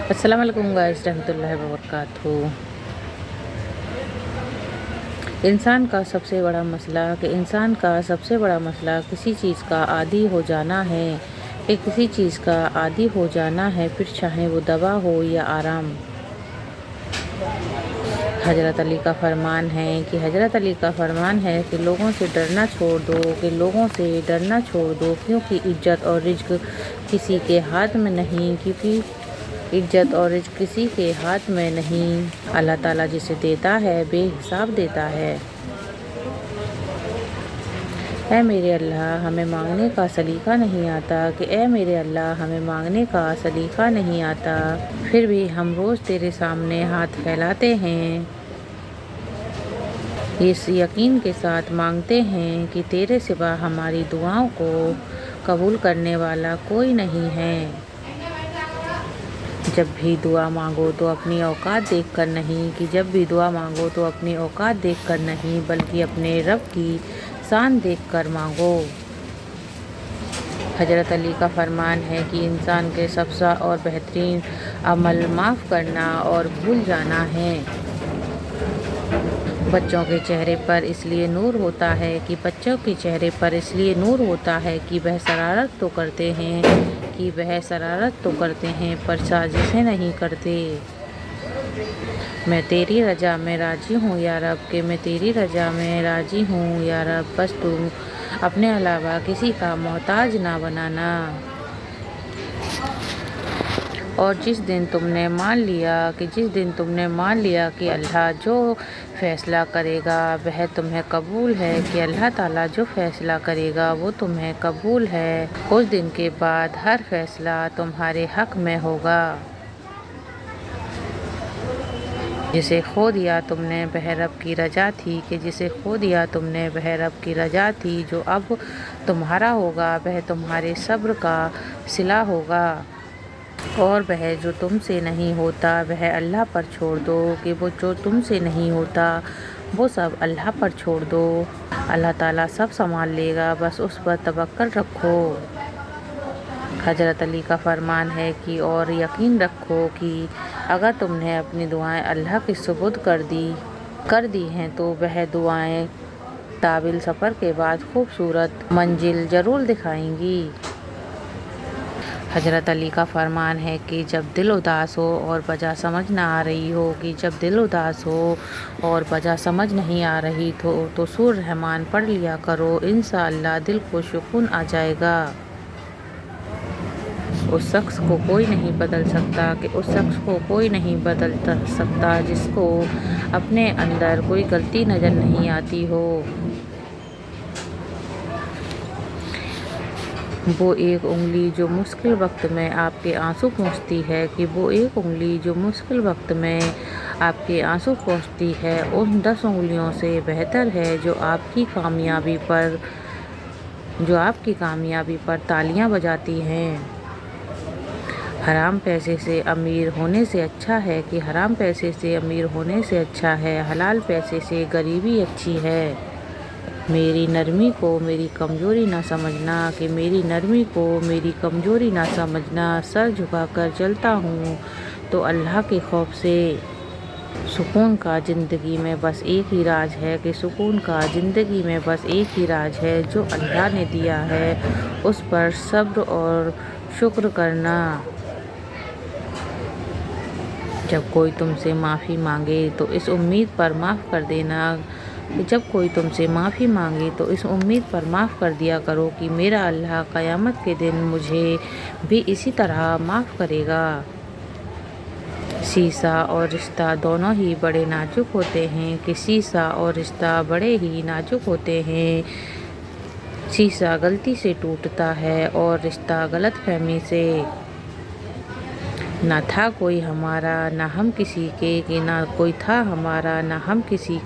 السلام علیکم گائز رحمۃ اللہ وبرکاتہ۔ انسان کا سب سے بڑا مسئلہ کسی چیز کا عادی ہو جانا ہے کسی چیز کا عادی ہو جانا ہے، پھر چاہے وہ دوا ہو یا آرام۔ حضرت علی کا فرمان ہے کہ لوگوں سے ڈرنا چھوڑ دو کیونکہ عزت اور رزق کسی کے ہاتھ میں نہیں، اللہ تعالیٰ جسے دیتا ہے بے حساب دیتا ہے۔ اے میرے اللہ ہمیں مانگنے کا سلیقہ نہیں آتا، پھر بھی ہم روز تیرے سامنے ہاتھ پھیلاتے ہیں، اس یقین کے ساتھ مانگتے ہیں کہ تیرے سوا ہماری دعاؤں کو قبول کرنے والا کوئی نہیں ہے۔ جب بھی دعا مانگو تو اپنی اوقات دیکھ کر نہیں بلکہ اپنے رب کی شان دیکھ کر مانگو۔ حضرت علی کا فرمان ہے کہ انسان کے سب سے اور بہترین عمل معاف کرنا اور بھول جانا ہے۔ بچوں کے چہرے پر اس لیے نور ہوتا ہے کہ وہ شرارت تو کرتے ہیں پر سازشیں نہیں کرتے۔ میں تیری رضا میں راضی ہوں یا رب، بس تم اپنے علاوہ کسی کا محتاج نہ بنانا۔ اور جس دن تم نے مان لیا کہ اللہ جو فیصلہ کرے گا وہ تمہیں قبول ہے، کہ اللہ تعالیٰ جو فیصلہ کرے گا وہ تمہیں قبول ہے، اس دن کے بعد ہر فیصلہ تمہارے حق میں ہوگا۔ جسے کھو دیا تم نے وہ رب کی رضا تھی، جو اب تمہارا ہوگا وہ تمہارے صبر کا صلہ ہوگا۔ اور وہ جو تم سے نہیں ہوتا وہ اللہ پر چھوڑ دو، کہ وہ جو تم سے نہیں ہوتا وہ سب اللہ پر چھوڑ دو، اللہ تعالیٰ سب سنبھال لے گا، بس اس پر توکل رکھو۔ حضرت علی کا فرمان ہے کہ اور یقین رکھو کہ اگر تم نے اپنی دعائیں اللہ کے سپرد کر دی ہیں تو وہ دعائیں طویل سفر کے بعد خوبصورت منزل ضرور دکھائیں گی۔ حضرت علی کا فرمان ہے کہ جب دل اداس ہو اور وجہ سمجھ نہیں آ رہی تو سورہ رحمان پڑھ لیا کرو، انشاءاللہ دل کو سکون آ جائے گا۔ اس شخص کو کوئی نہیں بدل سکتا جس کو اپنے اندر کوئی غلطی نظر نہیں آتی ہو۔ وہ ایک انگلی جو مشکل وقت میں آپ کے آنسو پہنچتی ہے ان 10 انگلیوں سے بہتر ہے جو آپ کی کامیابی پر تالیاں بجاتی ہیں۔ حرام پیسے سے امیر ہونے سے اچھا ہے حلال پیسے سے غریبی اچھی ہے۔ میری نرمی کو میری کمزوری نہ سمجھنا، سر جھکا کر چلتا ہوں تو اللہ کے خوف سے۔ سکون کا زندگی میں بس ایک ہی راز ہے جو اللہ نے دیا ہے، اس پر صبر اور شکر کرنا۔ جب کوئی تم سے معافی مانگے تو اس امید پر معاف کر دیا کرو کہ میرا اللہ قیامت کے دن مجھے بھی اسی طرح معاف کرے گا۔ شیشہ اور رشتہ دونوں ہی بڑے نازک ہوتے ہیں۔ شیشہ غلطی سے ٹوٹتا ہے اور رشتہ غلط فہمی سے۔ نہ تھا کوئی ہمارا نہ ہم کسی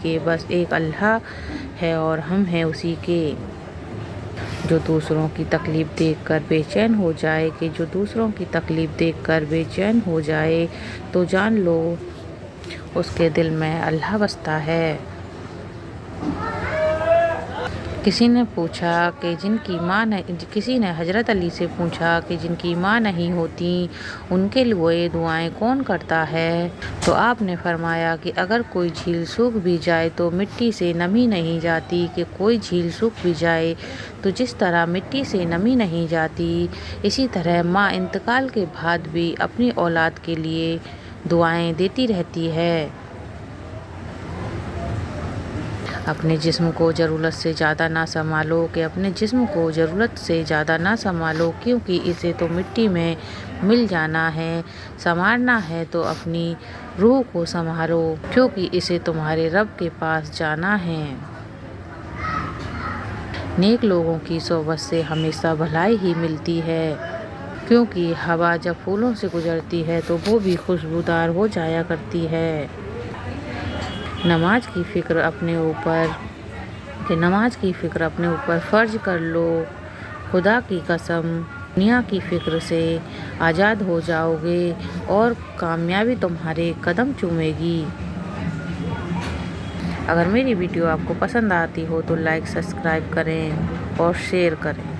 کے، بس ایک اللہ ہے اور ہم ہیں اسی کے۔ جو دوسروں کی تکلیف دیکھ کر بے چین ہو جائے تو جان لو اس کے دل میں اللہ بستا ہے۔ کسی نے حضرت علی سے پوچھا کہ جن کی ماں نہیں ہوتی ان کے لیے دعائیں کون کرتا ہے؟ تو آپ نے فرمایا کہ اگر کوئی جھیل سوکھ بھی جائے تو مٹی سے نمی نہیں جاتی، کہ کوئی جھیل سوکھ بھی جائے تو جس طرح مٹی سے نمی نہیں جاتی، اسی طرح ماں انتقال کے بعد بھی اپنی اولاد کے لیے دعائیں دیتی رہتی ہے۔ اپنے جسم کو ضرورت سے زیادہ نہ سنبھالو، کیونکہ اسے تو مٹی میں مل جانا ہے۔ سنوارنا ہے تو اپنی روح کو سنوارو، کیونکہ اسے تمہارے رب کے پاس جانا ہے۔ نیک لوگوں کی صحبت سے ہمیشہ بھلائی ہی ملتی ہے، کیونکہ ہوا جب پھولوں سے گزرتی ہے تو وہ بھی خوشبودار ہو جایا کرتی ہے۔ نماز کی فکر اپنے اوپر فرض کر لو، خدا کی قسم دنیا کی فکر سے آزاد ہو جاؤ گے اور کامیابی تمہارے قدم چومے گی۔ اگر میری ویڈیو آپ کو پسند آتی ہو تو لائک، سبسکرائب کریں اور شیئر کریں۔